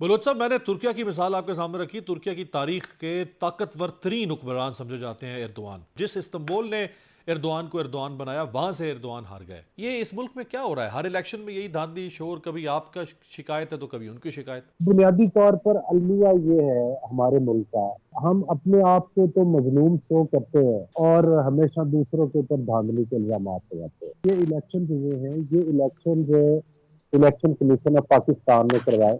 Bloch साहब, मैंने तुर्किया की मिसाल आपके सामने रखी। तुर्किया की तारीख के ताकतवर तरीन हुक्मरान समझे जाते हैं एर्दोआन। जिस इस्तंबुल ने एर्दोआन को एर्दोआन बनाया, वहां से एर्दोआन हार गए। ये इस मुल्क में क्या हो रहा है? हर इलेक्शन में यही धांधली शोर, कभी आपका शिकायत है तो कभी उनकी शिकायत। बुनियादी तौर पर अलमिया ये है हमारे मुल्क का। हम अपने आप को तो मजलूम शो करते हैं और हमेशा दूसरों के ऊपर धांधली के इल्जाम लगाते हैं। ये इलेक्शन जो है ये इलेक्शन जो इलेक्शन कमीशन ऑफ पाकिस्तान ने करवाए।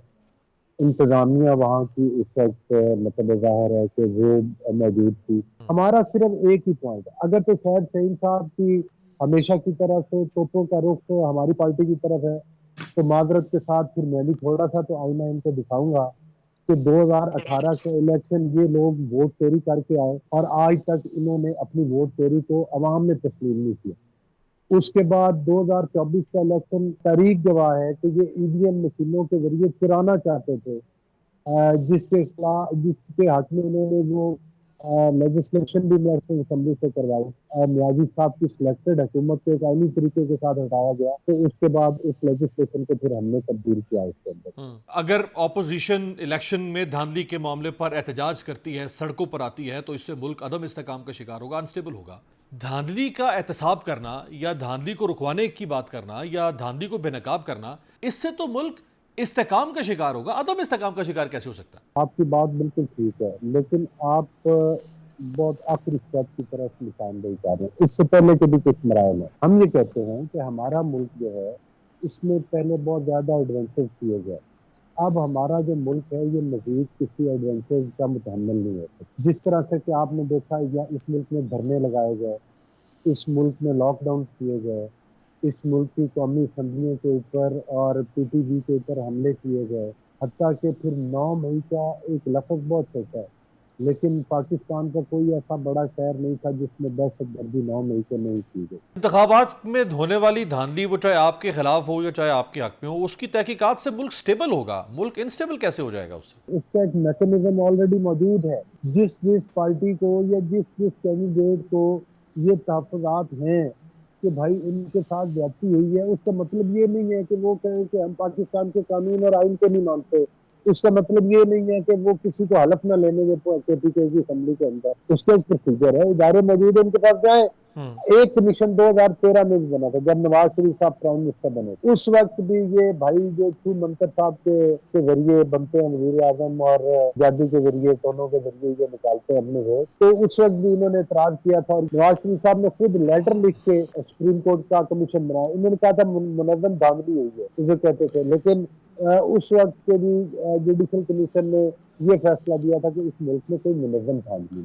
इंतजामिया वहाँ की उस वक्त मतलब जाहिर है कि वो मौजूद थी। हमारा सिर्फ एक ही पॉइंट है, अगर तो शायद सईद साहब की हमेशा की तरह से तोपों का रुख हमारी पार्टी की तरफ है, तो माजरत के साथ फिर मैं भी थोड़ा सा तो आईना इनको दिखाऊंगा कि 2018 के इलेक्शन ये लोग वोट चोरी करके आए और आज तक इन्होंने अपनी वोट चोरी को अवाम में तस्लीम नहीं किया। उसके बाद 2024 का इलेक्शन तारीख गवाह है कि ये ईवीएम मशीनों के जरिए चुराना चाहते थे, जिसके हक में उन्होंने वो लेजिस्लेशन भी नेशनल असेंबली से करवाई। नियाजी साहब की सिलेक्टेड हुकूमत को एक आईनी तरीके के साथ हटाया गया, तो उसके बाद उस लेजिस्लेशन को फिर हमने तब्दील किया उसके अंदर। अगर ऑपोजिशन इलेक्शन में धांधली के मामले पर एहतजाज करती है, सड़कों पर आती है, तो इससे मुल्क अदम इस्तेकाम का शिकार होगा, अनस्टेबल होगा। धांधली का एहतसाब करना या धांधली को रुकवाने की बात करना या धांधली को बेनकाब करना, इससे तो मुल्क इस्तेकाम का शिकार होगा। अदम इस्तेकाम का शिकार कैसे हो सकता है? आपकी बात बिल्कुल ठीक है, लेकिन आप बहुत आखिरी स्टेप की तरफ निशानदेही कर रहे हैं। इससे पहले के भी कुछ मराहल है। हम ये कहते हैं कि हमारा मुल्क जो है इसमें पहले बहुत ज्यादा एडवेंचर किए गए। अब हमारा जो मुल्क है ये मजीद किसी एडवेंचर का मुतहम्मिल नहीं होता। जिस तरह से कि आपने देखा या इस मुल्क में धरने लगाए गए, इस मुल्क में लॉकडाउन किए गए, इस मुल्क की कौमी असम्बलियों के ऊपर और पीटीवी के ऊपर हमले किए गए, हत्ता कि फिर 9 मई का एक लफ्ज बहुत छोटा है, लेकिन पाकिस्तान का कोई ऐसा बड़ा शहर नहीं था जिसमें दहशतगर्दी 9 मई को नहीं की गई। इंतखाबात में होने वाली धांधली, वो चाहे आपके खिलाफ हो या चाहे आपके हक में हो, उसकी तहकीकात से मुल्क स्टेबल होगा। मुल्क इनस्टेबल कैसे हो जाएगा उससे? उसका एक मैकेनिज्म ऑलरेडी मौजूद है। जिस जिस पार्टी को या जिस जिस कैंडिडेट को ये तहफ़्फ़ुज़ात हैं कि भाई इनके साथ ज्यादती हुई है, उसका मतलब ये नहीं है कि वो कहें कि हम पाकिस्तान के कानून और आइन को नहीं मानते। उसका मतलब ये नहीं है कि वो किसी को हलफ ना लेने दें केपीके की असेंबली के अंदर। उसका एक प्रोसीजर है, इदारे मौजूद है, उनके पास जाए। एक कमीशन 2013 में भी बना था जब नवाज शरीफ साहब प्राइम मिनिस्टर बने। उस वक्त भी ये भाई जो छू मंतर साहब के जरिए बनते हैं, वजीर आजम और जादी के जरिए, दोनों के जरिए ये निकालते हैं अपने वोट, तो उस वक्त भी इन्होंने एतराज किया था और नवाज शरीफ साहब ने खुद लेटर लिख के सुप्रीम कोर्ट का कमीशन बनाया। इन्होंने कहा था मुनज़्ज़म धांधली हुई है, इसे कहते थे। लेकिन उस वक्त के भी जुडिशल कमीशन ने ये फैसला दिया था कि इस मुल्क में कोई मुनज़्ज़म धांधली नहीं।